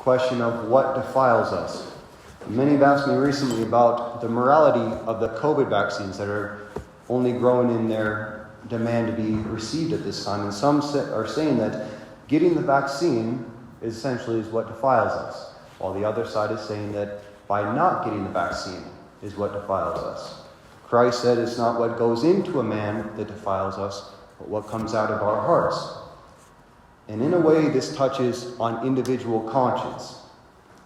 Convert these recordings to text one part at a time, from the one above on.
question of what defiles us. Many have asked me recently about the morality of the COVID vaccines that are only growing in their demand to be received at this time. And some are saying that getting the vaccine essentially is what defiles us, while the other side is saying that by not getting the vaccine is what defiles us. Christ said it's not what goes into a man that defiles us, but what comes out of our hearts. And in a way, this touches on individual conscience.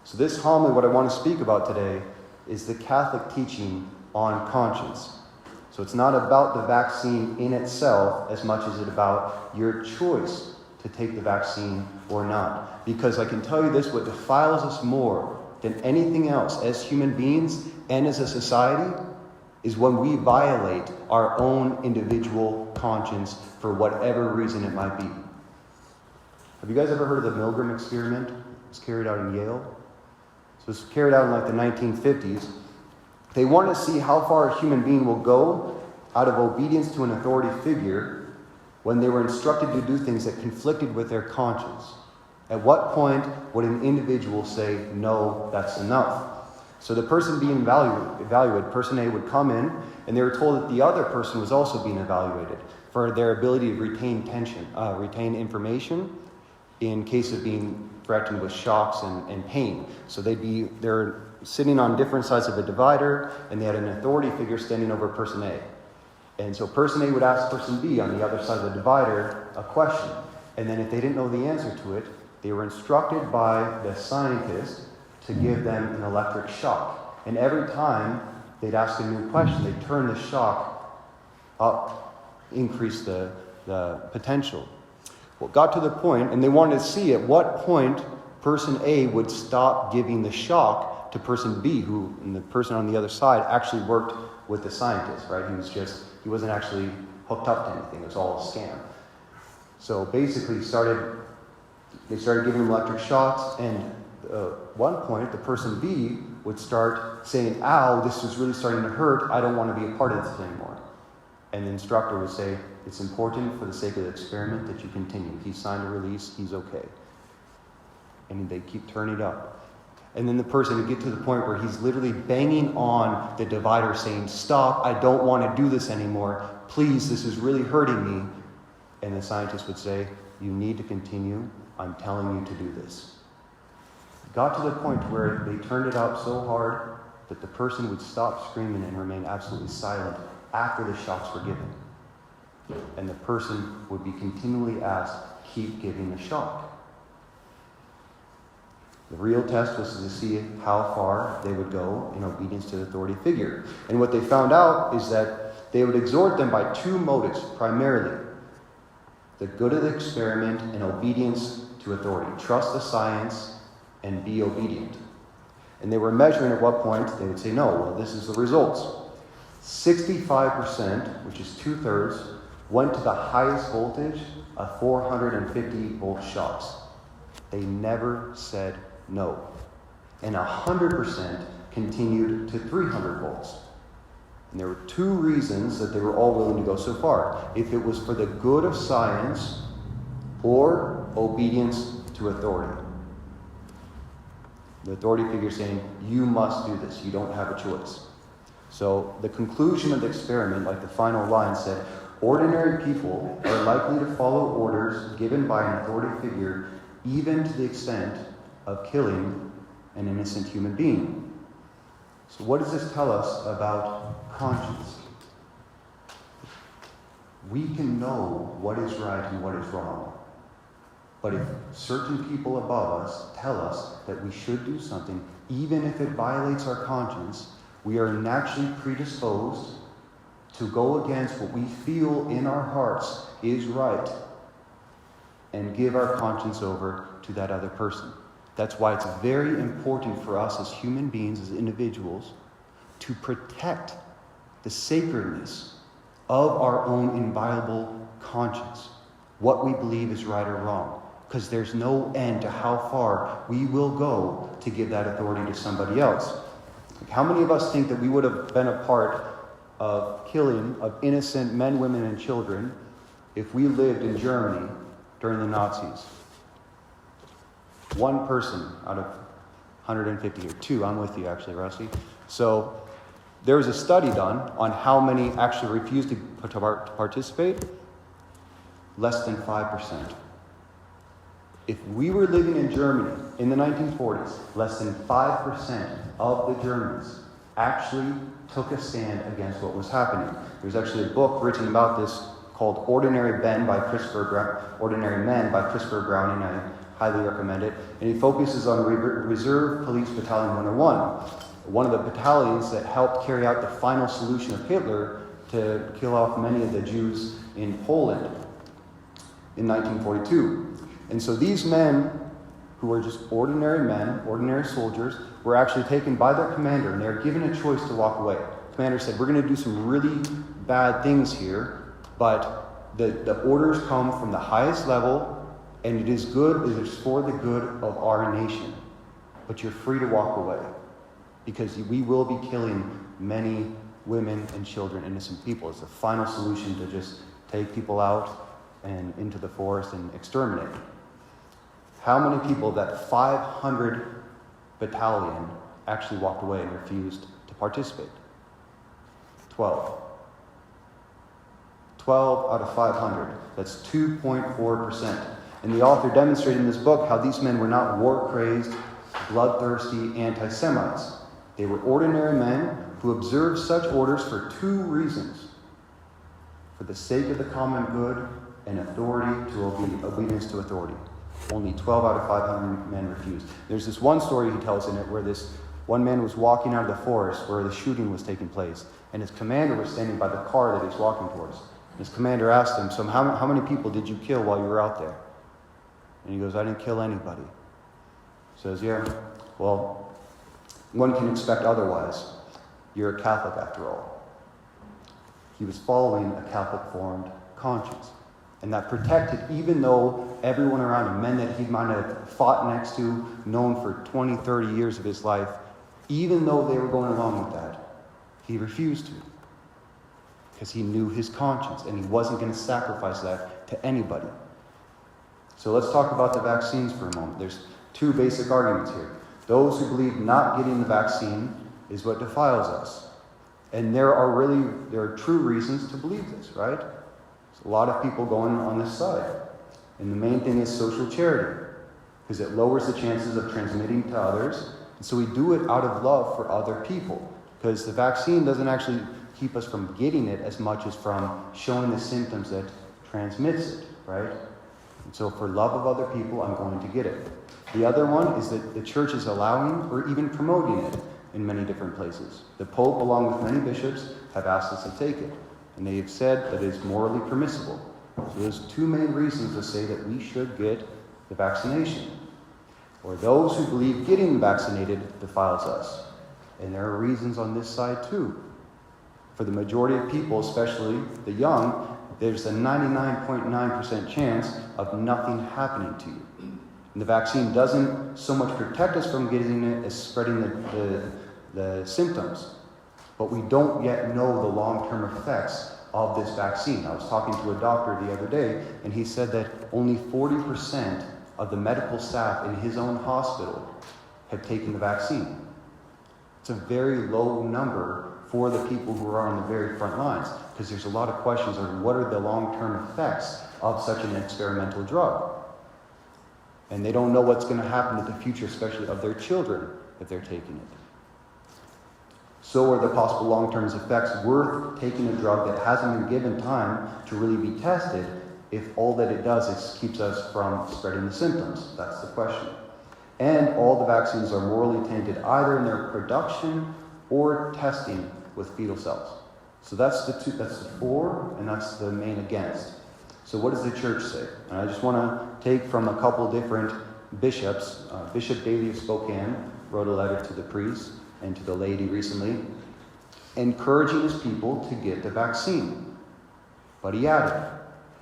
So this homily, what I want to speak about today, is the Catholic teaching on conscience. So it's not about the vaccine in itself as much as it's about your choice to take the vaccine or not. Because I can tell you this, what defiles us more than anything else as human beings and as a society is when we violate our own individual conscience for whatever reason it might be. Have you guys ever heard of the Milgram Experiment? It was carried out in Yale. So it was carried out in like the 1950s. They wanted to see how far a human being will go out of obedience to an authority figure when they were instructed to do things that conflicted with their conscience. At what point would an individual say, no, that's enough? So the person being evaluated, person A, would come in, and they were told that the other person was also being evaluated for their ability to retain information in case of being threatened with shocks and pain. So they're sitting on different sides of a divider, and they had an authority figure standing over person A. And so person A would ask person B on the other side of the divider a question. And then if they didn't know the answer to it, they were instructed by the scientist to give them an electric shock. And every time they'd ask a new question, they'd turn the shock up, increase the potential. Well, it got to the point, and they wanted to see at what point person A would stop giving the shock to person B, and the person on the other side actually worked with the scientist, right? He wasn't actually hooked up to anything. It was all a scam. So basically, they started giving him electric shocks, and at one point, the person B would start saying, ow, this is really starting to hurt. I don't want to be a part of this anymore. And the instructor would say, it's important for the sake of the experiment that you continue. He signed a release. He's okay. And they keep turning it up. And then the person would get to the point where he's literally banging on the divider saying, stop, I don't want to do this anymore. Please, this is really hurting me. And the scientist would say, you need to continue. I'm telling you to do this. It got to the point where they turned it up so hard that the person would stop screaming and remain absolutely silent after the shocks were given. And the person would be continually asked, keep giving the shock. The real test was to see how far they would go in obedience to the authority figure. And what they found out is that they would exhort them by two motives, primarily. The good of the experiment and obedience to authority. Trust the science and be obedient. And they were measuring at what point they would say, no, well, this is the results. 65%, which is 2/3, went to the highest voltage of 450 volt shocks. They never said no. And 100% continued to 300 volts. And there were two reasons that they were all willing to go so far. If it was for the good of science or obedience to authority. The authority figure saying, you must do this. You don't have a choice. So the conclusion of the experiment, like the final line said, ordinary people are likely to follow orders given by an authority figure, even to the extent of killing an innocent human being. So what does this tell us about conscience? We can know what is right and what is wrong. But if certain people above us tell us that we should do something, even if it violates our conscience, we are naturally predisposed to go against what we feel in our hearts is right and give our conscience over to that other person. That's why it's very important for us as human beings, as individuals, to protect the sacredness of our own inviolable conscience, what we believe is right or wrong, because there's no end to how far we will go to give that authority to somebody else. Like, how many of us think that we would have been a part of killing of innocent men, women, and children if we lived in Germany during the Nazis? One person out of 150 here. Two, I'm with you actually, Rusty. So there was a study done on how many actually refused to participate. Less than 5%. If we were living in Germany in the 1940s, less than 5% of the Germans actually took a stand against what was happening. There's actually a book written about this called Ordinary Men by Christopher Browning. I highly recommend it. And he focuses on Reserve Police Battalion 101, one of the battalions that helped carry out the final solution of Hitler to kill off many of the Jews in Poland in 1942. And so these men, who were just ordinary men, ordinary soldiers, were actually taken by their commander, and they were given a choice to walk away. The commander said, we're going to do some really bad things here, but the orders come from the highest level, and it is for the good of our nation. But you're free to walk away, because we will be killing many women and children, innocent people. It's the final solution to just take people out and into the forest and exterminate. How many people of that 500 battalion actually walked away and refused to participate? 12. 12 out of 500. That's 2.4%. And the author demonstrated in this book how these men were not war-crazed, bloodthirsty anti-Semites. They were ordinary men who observed such orders for two reasons: for the sake of the common good and obedience to authority. Only 12 out of 500 men refused. There's this one story he tells in it where this one man was walking out of the forest where the shooting was taking place, and his commander was standing by the car that he's walking towards. His commander asked him, so how many people did you kill while you were out there? And he goes, I didn't kill anybody. He says, yeah, well, one can expect otherwise. You're a Catholic after all. He was following a Catholic-formed conscience. And that protected, even though everyone around him, men that he might have fought next to, known for 20, 30 years of his life, even though they were going along with that, he refused to. Because he knew his conscience, and he wasn't going to sacrifice that to anybody. So let's talk about the vaccines for a moment. There's two basic arguments here. Those who believe not getting the vaccine is what defiles us. And there are true reasons to believe this, right? There's a lot of people going on this side. And the main thing is social charity, because it lowers the chances of transmitting to others. And so we do it out of love for other people, because the vaccine doesn't actually keep us from getting it as much as from showing the symptoms that transmits it, right? And so for love of other people, I'm going to get it. The other one is that the church is allowing or even promoting it in many different places. The Pope, along with many bishops, have asked us to take it. And they have said that it's morally permissible. So there's two main reasons to say that we should get the vaccination. Or those who believe getting vaccinated defiles us. And there are reasons on this side too. For the majority of people, especially the young, there's a 99.9% chance of nothing happening to you. And the vaccine doesn't so much protect us from getting it as spreading the symptoms. But we don't yet know the long-term effects of this vaccine. I was talking to a doctor the other day, and he said that only 40% of the medical staff in his own hospital have taken the vaccine. It's a very low number for the people who are on the very front lines, because there's a lot of questions on what are the long-term effects of such an experimental drug. And they don't know what's going to happen in the future, especially of their children, if they're taking it. So are the possible long-term effects worth taking a drug that hasn't been given time to really be tested if all that it does is keeps us from spreading the symptoms? That's the question. And all the vaccines are morally tainted either in their production or testing with fetal cells. So that's the for, and that's the main against. So what does the church say? And I just want to take from a couple different bishops. Bishop Dail of Spokane wrote a letter to the priests and to the laity recently, encouraging his people to get the vaccine. But he added,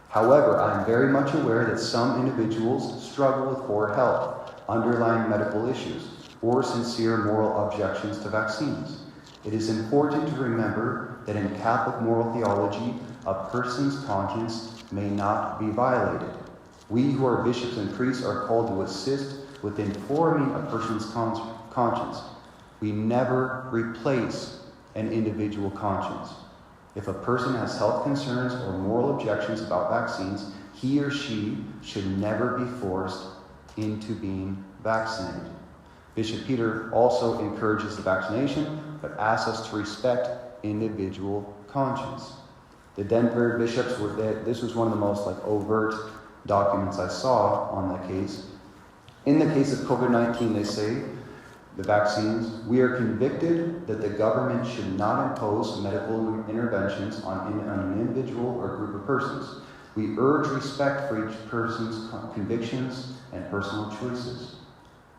however, I am very much aware that some individuals struggle with poor health, underlying medical issues, or sincere moral objections to vaccines. It is important to remember that in Catholic moral theology, a person's conscience may not be violated. We who are bishops and priests are called to assist with informing a person's conscience. We never replace an individual conscience. If a person has health concerns or moral objections about vaccines, he or she should never be forced into being vaccinated. Bishop Peter also encourages the vaccination, but asks us to respect individual conscience. The Denver bishops this was one of the most overt documents I saw on that case. In the case of COVID-19, they say, the vaccines, we are convicted that the government should not impose medical interventions on an individual or group of persons. We urge respect for each person's convictions and personal choices.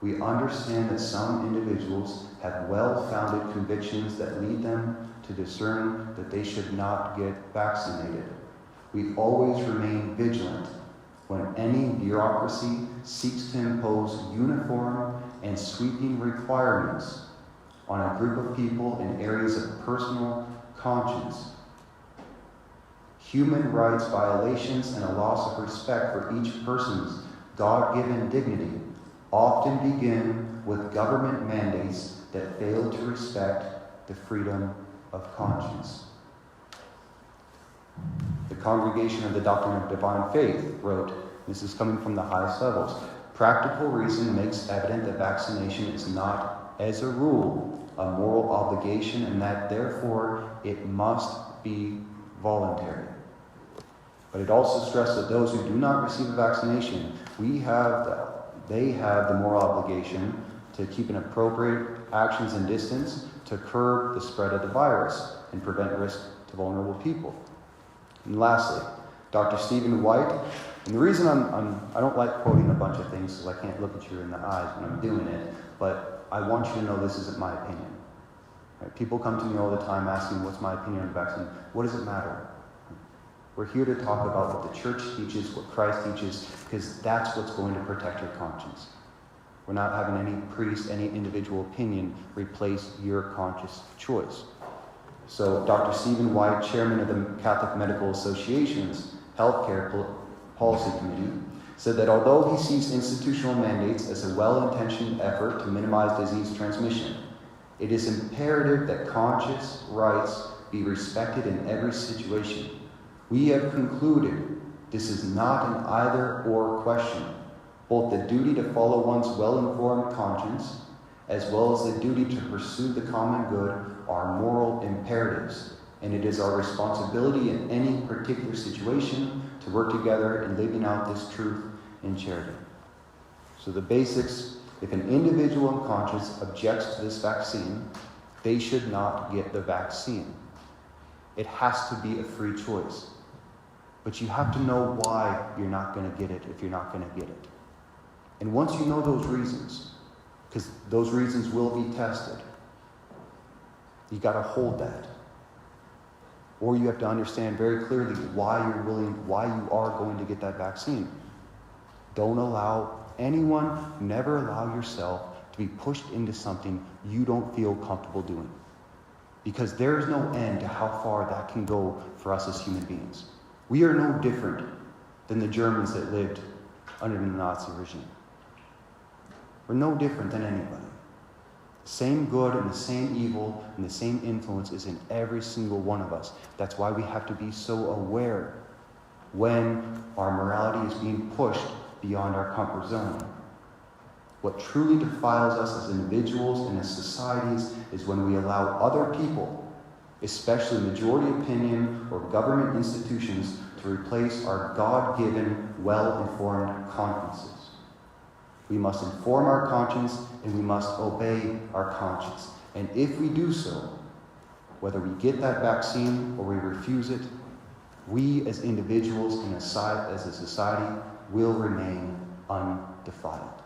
We understand that some individuals have well-founded convictions that lead them to discern that they should not get vaccinated. We always remain vigilant when any bureaucracy seeks to impose uniform and sweeping requirements on a group of people in areas of personal conscience. Human rights violations and a loss of respect for each person's God-given dignity often begin with government mandates that fail to respect the freedom of conscience. The Congregation of the Doctrine of Divine Faith wrote, this is coming from the highest levels, practical reason makes evident that vaccination is not, as a rule, a moral obligation, and that therefore it must be voluntary. But it also stressed that those who do not receive a vaccination, they have the moral obligation to keep an appropriate actions and distance to curb the spread of the virus and prevent risk to vulnerable people. And lastly, Dr. Stephen White, and the reason I don't like quoting a bunch of things is I can't look at you in the eyes when I'm doing it, but I want you to know this isn't my opinion. Right? People come to me all the time asking, what's my opinion on the vaccine? What does it matter? We're here to talk about what the church teaches, what Christ teaches, because that's what's going to protect your conscience. We're not having any priest, any individual opinion replace your conscious choice. So Dr. Stephen White, chairman of the Catholic Medical Association's Healthcare Policy Committee, said that although he sees institutional mandates as a well-intentioned effort to minimize disease transmission, it is imperative that conscious rights be respected in every situation. We have concluded this is not an either-or question. Both the duty to follow one's well-informed conscience as well as the duty to pursue the common good are moral imperatives, and it is our responsibility in any particular situation to work together in living out this truth in charity. So the basics, if an individual in conscience objects to this vaccine, they should not get the vaccine. It has to be a free choice. But you have to know why you're not going to get it if you're not going to get it. And once you know those reasons, because those reasons will be tested, you got to hold that. Or you have to understand very clearly why you are going to get that vaccine. Don't allow anyone, never allow yourself to be pushed into something you don't feel comfortable doing. Because there is no end to how far that can go for us as human beings. We are no different than the Germans that lived under the Nazi regime. We're no different than anybody. Same good and the same evil and the same influence is in every single one of us. That's why we have to be so aware when our morality is being pushed beyond our comfort zone. What truly defiles us as individuals and as societies is when we allow other people, especially majority opinion or government institutions, to replace our God-given, well-informed consciences. We must inform our conscience and we must obey our conscience. And if we do so, whether we get that vaccine or we refuse it, we as individuals and as a society will remain undefiled.